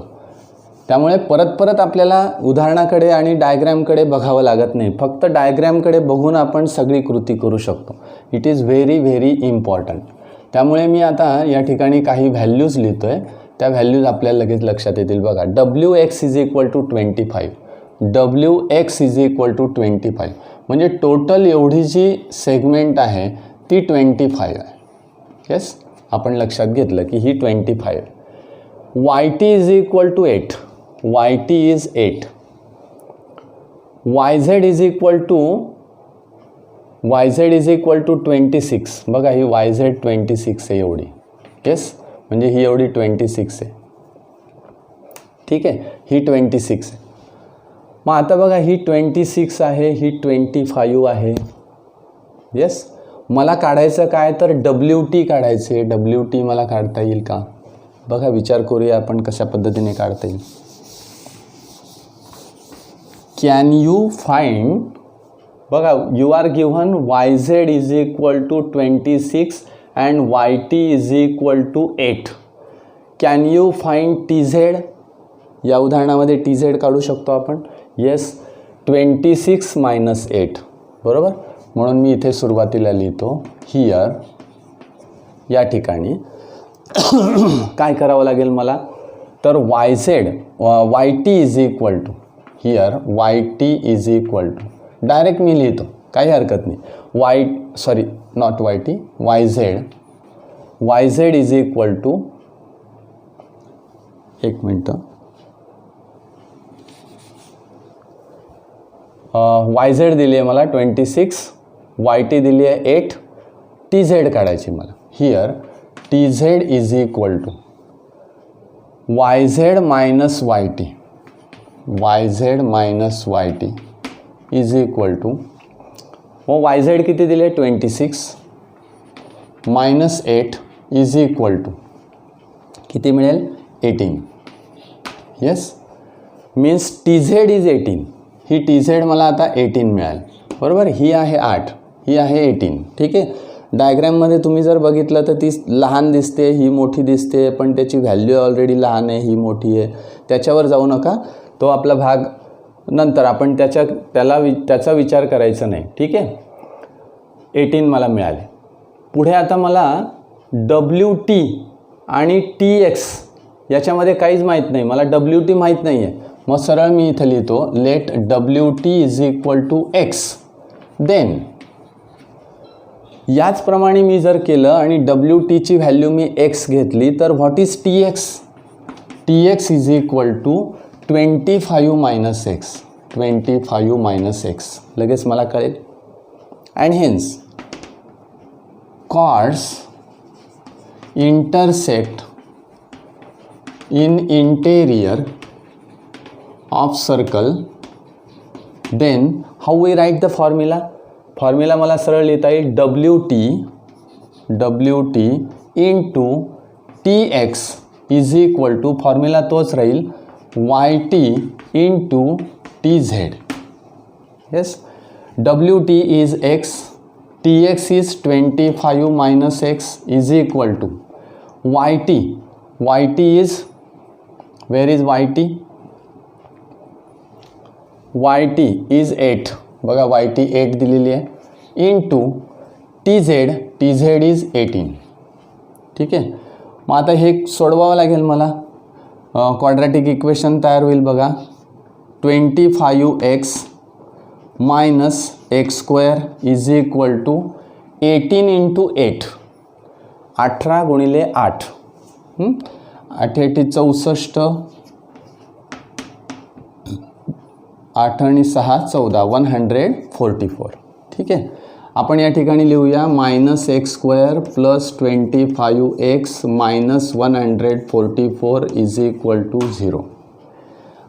त्यामुळे परत परत आपल्याला उदाहरणाकडे आणि डायग्रॅमकडे बघावं लागत नाही. फक्त डायग्रॅमकडे बघून आपण सगळी कृती करू शकतो. It is very very important. त्यामुळे मी आता या ठिकाणी काही व्हॅल्यूज लिहितो आहे. त्या व्हॅल्यूज आपल्याला लगेच लक्षात येतील. बघा, W X is equal to 25. W X is equal to 25 म्हणजे टोटल एवढी जी सेगमेंट आहे ती 25 आहे. येस, आपण लक्षात घेतलं की ही 25 आहे. Y T is equal to 8. Y T is 8. YZ is equal to 26. बघा ही YZ 26 आहे एवढी. येस, म्हणजे ही एवढी 26 आहे. ठीक आहे, ही 26 आहे. मग आता बघा ही 26 आहे, ही 25 आहे. येस, मला काढायचं काय तर WT काढायचे. WT मला काढता येईल का? बघा विचार करूया आपण कशा पद्धतीने काढता येईल. कॅन यू फाइंड, बघा you are given YZ is equal to 26 and YT is equal to 8. Can you find TZ? या उदाहरणामध्ये TZ काढू शकतो आपण. येस, 26 मायनस 8 बरोबर. म्हणून मी इथे सुरुवातीला लिहितो हियर, या ठिकाणी काय करावं लागेल मला तर YT is equal to, here YT is equal to, direct मी लिहितो काही हरकत नाही. YZ इज इक्वल टू, एक मिनटं, YZ दिली आहे मला 26, YT दिली आहे 8, TZ काढायची मला. Here TZ is equal to YZ minus YT, YZ minus YT is equal to, मग YZ किती दिले 26 मायनस 8 इज इक्वल टू किती मिळेल 18. Yes, means TZ is 18. He TZ मला आता 18 मिळाल बरोबर. ही आहे 8, ही आहे 18. ठीक आहे, डायग्रॅममध्ये तुम्ही जर बघितलं तर ती लहान दिसते, ही मोठी दिसते, पण त्याची व्हॅल्यू ऑलरेडी लहान आहे, ही मोठी आहे. त्याच्यावर जाऊ नका, तो आपला भाग नंतर आपण त्याचा विचार करायचा नाही. ठीक आहे, 18 मला मिळाले. पुढे आता मला WT आणि TX याच्यामध्ये काहीच माहीत नाही, मला WT माहीत नाही आहे. मग सरळ मी इथं लिहितो let WT is equal to X. Then याचप्रमाणे मी जर केलं आणि WTची व्हॅल्यू मी X घेतली तर what is TX? TX is equal to 25 minus X, 25 minus X. लगेच मला कळेल. And hence chords intersect in interior of circle, then how we write the formula? Formula मला सरळ लिहिता येईल WT into TX is equal to, formula तोच राहील YT into TZ. Yes, WT is X, TX is 25 minus X is equal to YT is, where is YT? YT is 8, बघा YT 8 दिलेली आहे, into TZ is 18. ठीक आहे, मग आता हे सोडवावं लागेल मला. क्वाड्रॅटिक इक्वेशन तयार होईल बघा. 25x minus x² is equal to 18 into 8, 18 गुणिले 8, 8 64, 8 आणि 6 14, 144. ठीक आहे, आपण या ठिकाणी लिहूया minus x² plus 25x minus 144 is equal to 0.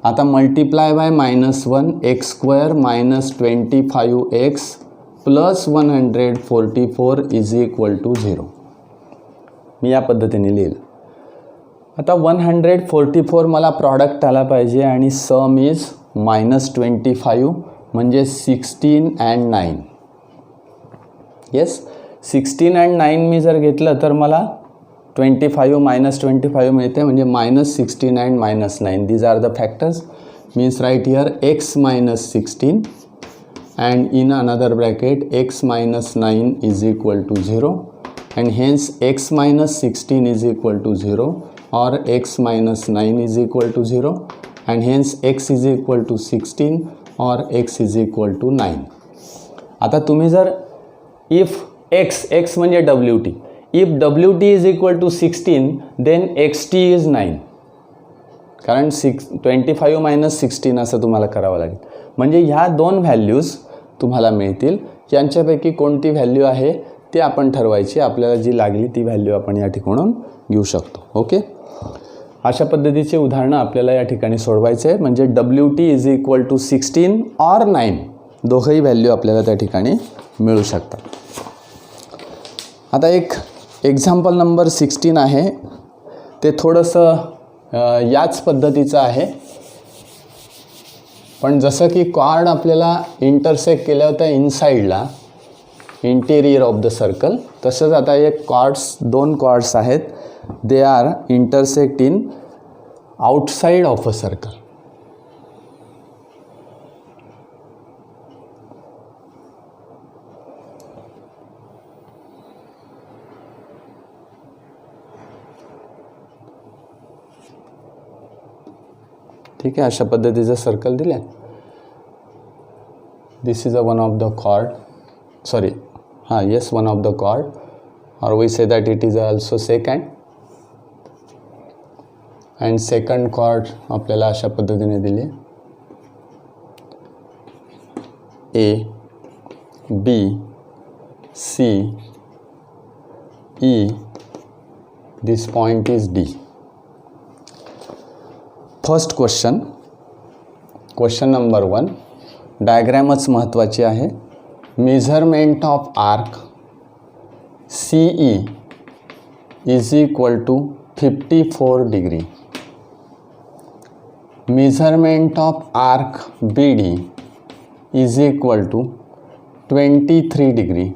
आता multiply by -1 x² minus 25x plus 144 is equal to 0. मी या पद्धतीने लिहिलं. आता 144 मला प्रॉडक्ट आला पाहिजे आणि सम इज -25 म्हणजे 16 and 9. येस, 16 and 9 मी जर घेतलं तर मला 25 मायनस 25 मिळते, म्हणजे -16 and -9. These are the factors. Means right here x minus 16 and in another bracket x minus 9 is equal to 0 and hence x minus 16 is equal to 0 or x minus 9 is equal to 0 and hence x is equal to 16 or x is equal to 9. आता तुम्ही जर if x म्हणजे WT, if WT is equal to 16 then xt is 9, कारण 25 minus 16 असं तुम्हाला करावं लागेल. म्हणजे ह्या 2 व्हॅल्यूज तुम्हाला मिळतील. यांच्यापैकी कोणती व्हॅल्यू आहे ते आपण ठरवायची. आपल्याला जी लागली ती व्हॅल्यू आपण या ठिकाणून घेऊ शकतो. ओके, अशा पद्धतीचे उदाहरणं आपल्याला या ठिकाणी सोडवायचे आहे. म्हणजे WT इज इक्वल टू 16 और 9 दोघंही व्हॅल्यू आपल्याला त्या ठिकाणी मिळू शकतात. आता एक एक्झाम्पल नंबर 16 आहे, ते थोडंसं याच पद्धतीचं आहे. पण जसं की कॉर्ड आपल्याला इंटरसेक्ट केलं होतं इनसाईडला, इंटेरियर ऑफ द सर्कल, तसंच आता एक कॉर्ड्स 2 कॉर्ड्स आहेत, they are intersect in outside of a circle. ठीक आहे, अशा पद्धतीचं सर्कल दिलं आहे. This is a one of the chord, sorry yes one of the chord, or we say that it is also second. and second chord आपल्याला अशा पद्धतीने दिली, A, B, C, E, this point is D. First question number 1, डायग्रॅमच महत्त्वाची आहे. Measurement of arc CE is equal to 54 degree. Measurement of arc BD is equal to 23 degree.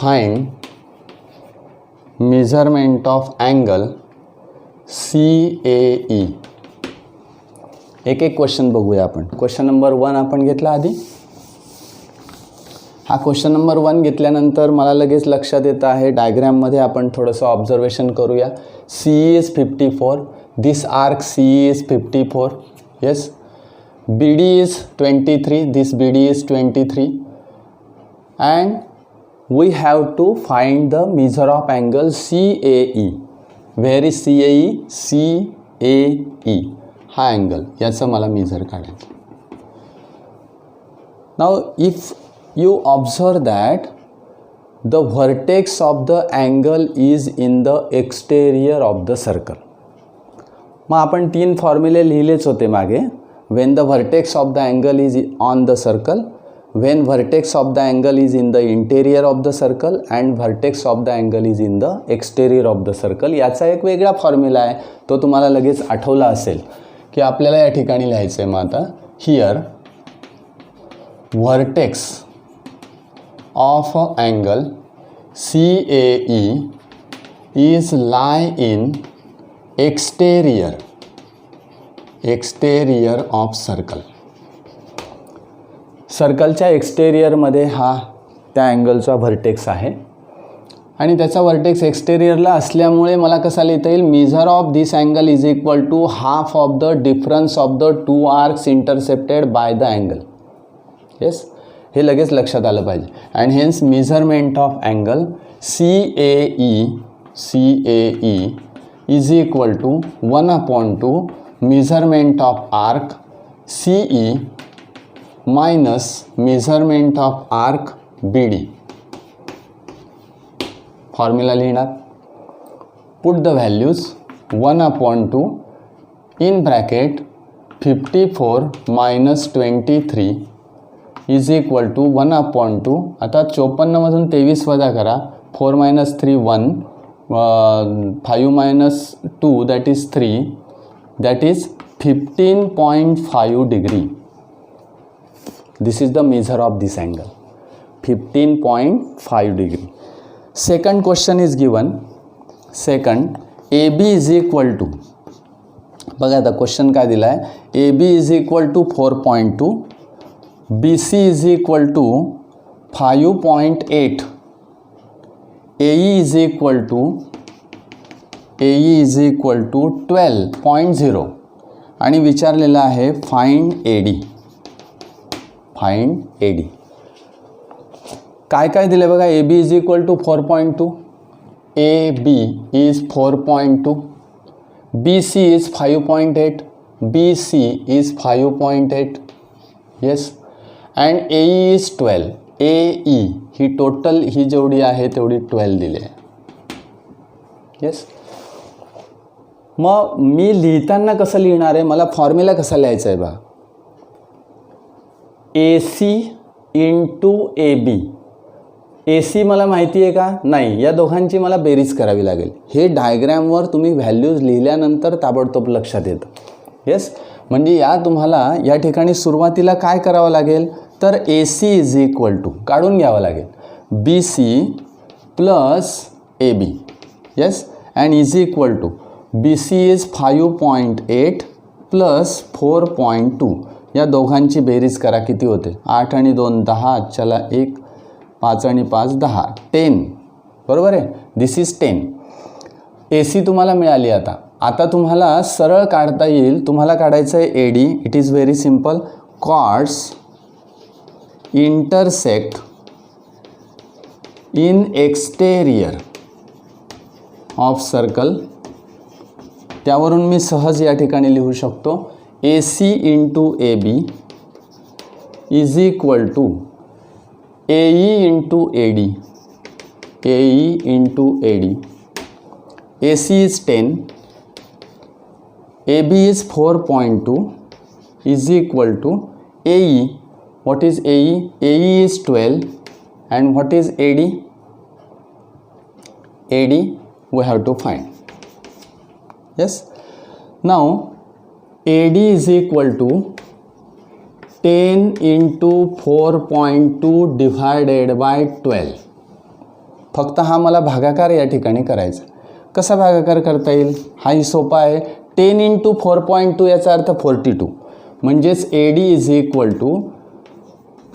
Find measurement of angle CAE. एक एक question बघूया आपण. Question number 1 आपण घेतला आधी. हा क्वेश्चन नंबर 1 घेतल्यानंतर मला लगेच लक्षात येतं आहे, डायग्रॅममध्ये आपण थोडंसं ऑब्झर्वेशन करूया. CE is 54, this arc CE is 54, yes. BD is 23, this BD is 23, and we have to find the measure of angle CAE. Where is CAE? CAE हा अँगल, याचं मला मेजर काढायचं. नाव if you observe that the vertex of the angle is in the exterior of the circle. मग आपण 3 फॉर्म्युले लिहिलेच होते मागे. when the vertex of the angle is on the circle, when vertex of the angle is in the interior of the circle, and vertex of the angle is in the exterior of the circle. याचा एक वेगळा formula आहे, तो तुम्हाला लगेच आठवला असेल की आपल्याला या ठिकाणी लिहायचं आहे. मग आता here vertex of angle CAE is lie in exterior of circle. सर्कलच्या एक्सटेरियरमध्ये हा त्या अँगलचा व्हर्टेक्स आहे आणि त्याचा व्हर्टेक्स एक्सटेरियरला असल्यामुळे मला कसा लिहिता येईल, measure of this angle is equal to half of the difference of the 2 arcs intercepted by the angle. Yes, हे लगेच लक्षात आलं पाहिजे. And hence measurement of angle CAE is equal to 1/2 measurement of arc CE minus measurement of arc BD. Formula लिहिणार, put the values 1/2 in bracket 54 minus 23 is equal to 1/2. आता 54मधून 23 वजा करा, 4 minus 3 1, 5 minus 2 that is 3, that is 15.5 degree. This is the measure of this angle, 15.5 degree. Second question is given. Second, AB is equal to, बघा आता question काय दिला आहे, AB is equal to 4.2, BC is equal to 5.8, AE is equal to 12.0 आणि विचारलेलं आहे find AD. काय काय दिले बघा. AB is equal to 4.2, AB is 4.2, BC is 5.8, BC is 5.8, yes. And AE is 12. AE ही टोटल ही जेवढी आहे तेवढी 12 दिली आहे. येस. मग मी लिहिताना कसं लिहिणार आहे, मला फॉर्म्युला कसा लिहायचा आहे बा, AC इंटू AB. AC मला माहिती आहे का, नाही, या दोघांची मला बेरीज करावी लागेल. हे डायग्रॅमवर तुम्ही व्हॅल्यूज लिहिल्यानंतर ताबडतोब लक्षात येतं. येस. म्हणजे या तुम्हाला या ठिकाणी सुरुवातीला काय करावं लागेल, तर AC इज इक्वल टू काढून घ्यावं लागेल BC plus AB. Yes. And is equal to BC is 5.8 plus 4.2. या दोघांची बेरीज करा, किती होते, 8 आणि 2 10, चला 1, 5 आणि 5 10, 10. बरोबर आहे. This is 10. AC तुम्हाला मिळाली. आता तुम्हाला सरळ काढता येईल. तुम्हाला काढायचं आहे AD. It is very simple. Chords intersect in exterior of circle. त्यावरून मी सहज या ठिकाणी लिहू शकतो AC into AB is equal to AE into AD. AE into AD. AC is 10, AB is 4.2 is equal to AE. What is AE? AE is 12 and what is AD? AD we have to find. Yes. Now AD is equal to 10 into 4.2 divided by 12. फक्त हा मला भागाकार या ठिकाणी करायचा. कसा भागाकार करता येईल, हाही सोपा आहे. 10 इंटू 4.2 याचा अर्थ 42. म्हणजेच AD is equal to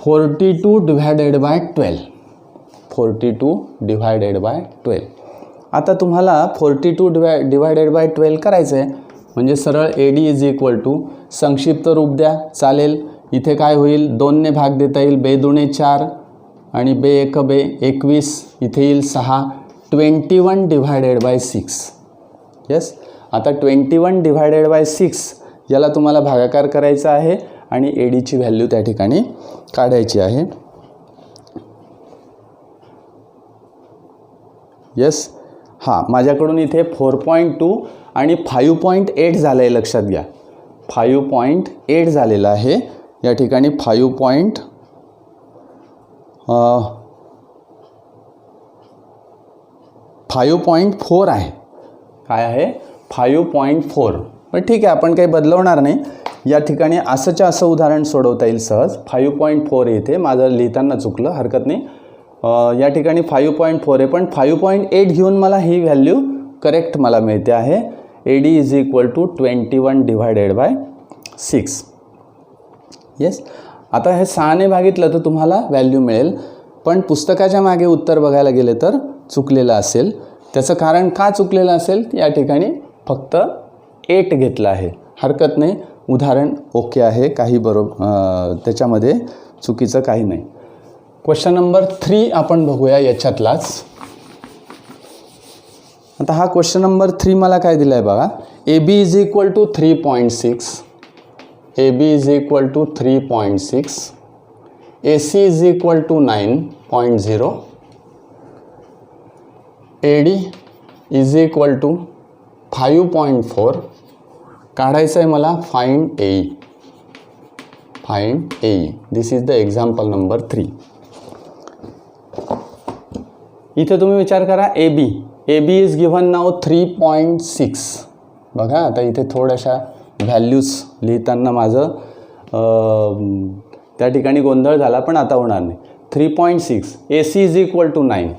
42 divided by 12. 42 divided by 12. आता तुम्हाला 42 डिवायडेड बाय 12 करायचं आहे. म्हणजे सरळ AD इज इक्वल टू, संक्षिप्त रूप द्या चालेल. इथे काय होईल, 2ने भाग देता येईल. 2 दुणे 4 आणि 2 एक 2 21. इथे येईल 6. 21 डिवायडेड बाय 6. येस. आता 21 डिवायडेड बाय 6 याला तुम्हाला भागाकार करायचा आहे आणि ADची व्हॅल्यू त्या ठिकाणी काढायची आहे. येस. हां, माझ्याकडून इथे 4.2 आणि 5.8 झालं आहे, लक्षात घ्या. 5.8 झालेलं आहे या ठिकाणी. 5.4 आहे. काय आहे, 5.4. पण ठीक आहे, आपण काही बदलवणार नाही या ठिकाणी. असंच्या असं उदाहरण सोडवता येईल सहज. 5.4 इथे माझं लिहिताना चुकलं, हरकत नाही. या ठिकाणी 5.4 आहे, पण 5.8 घेऊन मला ही व्हॅल्यू करेक्ट मला मिळते आहे. AD is equal to 21 divided by 6. Yes. आता हे 6ने भागितलं तर तुम्हाला व्हॅल्यू मिळेल, पण पुस्तकाच्या मागे उत्तर बघायला गेले तर चुकलेलं असेल. त्याचं कारण का चुकलेलं असेल, या ठिकाणी फक्त 8 घेतलं आहे. हरकत नाही, उदाहरण ओके आहे, काही बरोबर त्याच्यामध्ये चुकीचं काही नाही. क्वेश्चन नंबर 3 आपण बघूया याच्यातलाच. आता हा क्वेश्चन नंबर 3 मला काय दिला आहे बघा. AB is equal to 3.6. AB is equal to 3.6. AC is equal to 9.0. AD is equal to 5.4. काढायचं आहे मला find AE. Find AE. This is the example number 3. इथे तुम्ही विचार करा AB. AB इज गिव्हन नाव 3.6. बघा, आता इथे थोड्याशा व्हॅल्यूज लिहिताना माझं त्या ठिकाणी गोंधळ झाला, पण आता होणार नाही. 3.6. AC is equal to 9.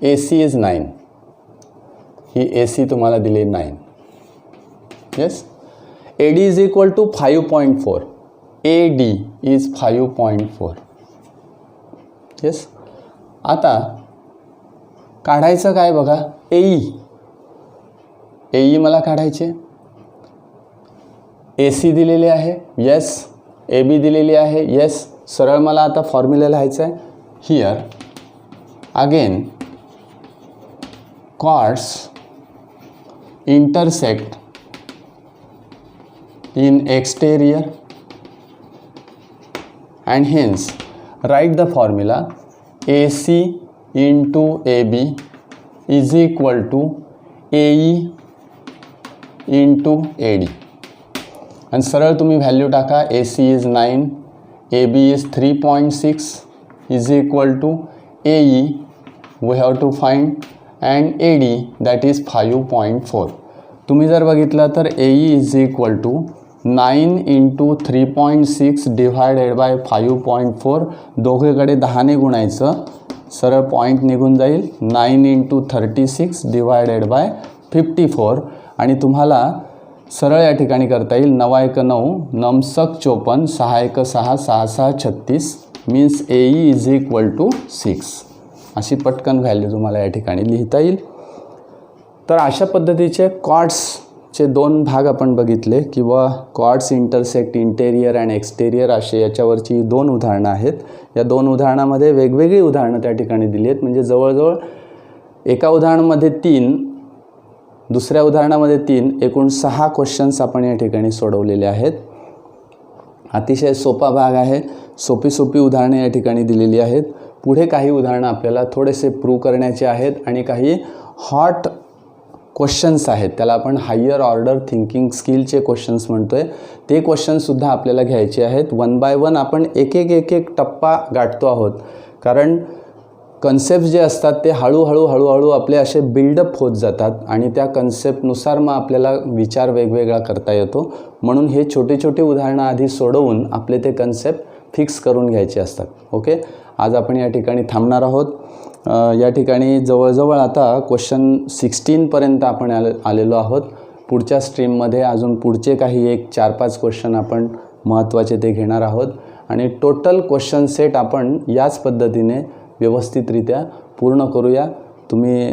AC is 9. ही AC तुम्हाला दिली 9. Yes. AD is equal to 5.4. AD is 5.4. Yes. आता काढायचं काय बघा, AE. AE मला काढायचे. AC दिलेली आहे, येस. AB दिलेली आहे, येस. सरळ मला आता फॉर्म्युला लिहायचं आहे. Here again chords intersect in exterior and hence write the formula AC into AB is equal to AE into AD. आणि सरळ तुम्ही व्हॅल्यू टाका. AC is 9, AB is 3.6 is equal to AE we have to find and AD that is 5.4. तुम्ही जर बघितलं तर AE is equal to 9 into 3.6 divided by 5.4. दोघेकडे 10ने गुणायचं, सरळ point निघून जाईल. 9 into 36 डिवायडेड बाय 54 आणि तुम्हाला सरळ या ठिकाणी करता येईल. 9 1 9, 9 6 54, 6 1 6, 6 6 36 means AE is equal to 6. अशी पटकन व्हॅल्यू तुम्हाला या ठिकाणी लिहिता येईल. तर अशा पद्धतीचे कॉर्ड्सचे 2 भाग आपण बघितले किंवा chords intersect interior and exterior असे याच्यावरची 2 उदाहरणं आहेत. या 2 उदाहरणामध्ये वेगवेगळी उदाहरणं त्या ठिकाणी दिली आहेत. म्हणजे जवळजवळ एका उदाहरणामध्ये 3, दुसऱ्या उदाहरणामध्ये 3, एकूण 6 क्वेश्चन्स आपण या ठिकाणी सोडवलेले आहेत. अतिशय सोपा भाग आहे. सोपी सोपी उदाहरणे या ठिकाणी दिलेली आहेत. पुढे काही उदाहरणं आपल्याला थोडेसे प्रूव्ह करण्याचे आहेत आणि काही हॉट क्वेश्चन्स आहेत, त्याला आपण हायर ऑर्डर थिंकिंग स्किलचे क्वेश्चन्स म्हणतो आहे. ते क्वेश्चन्ससुद्धा आपल्याला घ्यायचे आहेत. 1 बाय 1 आपण एक एक टप्पा गाठतो आहोत, कारण कन्सेप्ट जे असतात ते हळूहळू आपले असे बिल्डअप होत जातात आणि त्या कन्सेप्टनुसार मग आपल्याला विचार वेगवेगळा करता येतो. म्हणून हे छोटे छोटे उदाहरणं आधी सोडवून आपले ते कन्सेप्ट फिक्स करून घ्यायचे असतात. ओके, आज आपण या ठिकाणी थांबणार आहोत. या ठिकाणी जवळजवळ आता क्वेश्चन 16पर्यंत आपण आलेलो आहोत. पुढच्या स्ट्रीममध्ये अजून पुढचे काही 4-5 क्वेश्चन आपण महत्त्वाचे ते घेणार आहोत आणि टोटल क्वेश्चन सेट आपण याच पद्धतीने व्यवस्थितरित्या पूर्ण करूया. तुम्ही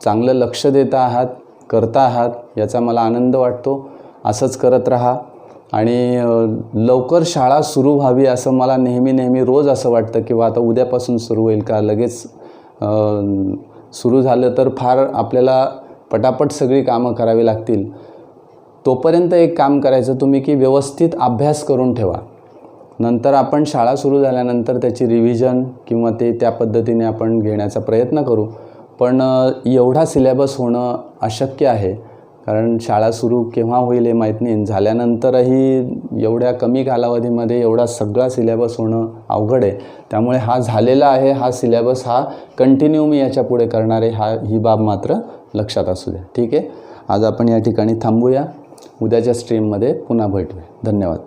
चांगलं लक्ष देता आहात, करता आहात, याचा मला आनंद वाटतो. असंच करत राहा आणि लवकर शाळा सुरू व्हावी असं मला नेहमी रोज असं वाटतं की आता उद्यापासून सुरू होईल का, लगेच सुरू झालं तर फार आपल्याला पटापट सगळी कामं करावी लागतील. तोपर्यंत एक काम करायचं तुम्ही की व्यवस्थित अभ्यास करून ठेवा. नंतर आपण शाळा सुरू झाल्यानंतर त्याची रिव्हिजन किंवा ते त्या पद्धतीने आपण घेण्याचा प्रयत्न करू. पण एवढा सिलेबस होणं अशक्य आहे, कारण शाळा सुरू केव्हा होईल हे माहीत नाही. झाल्यानंतरही एवढ्या कमी कालावधीमध्ये एवढा सगळा सिलेबस होणं अवघड आहे. त्यामुळे हा झालेला आहे, हा सिलेबस हा कंटिन्यू मी याच्या पुढे करणार आहे, ही बाब मात्र लक्षात असू द्या. ठीक आहे, आज आपण या ठिकाणी थांबूया. उद्याच्या स्ट्रीममध्ये पुन्हा भेटूया. धन्यवाद.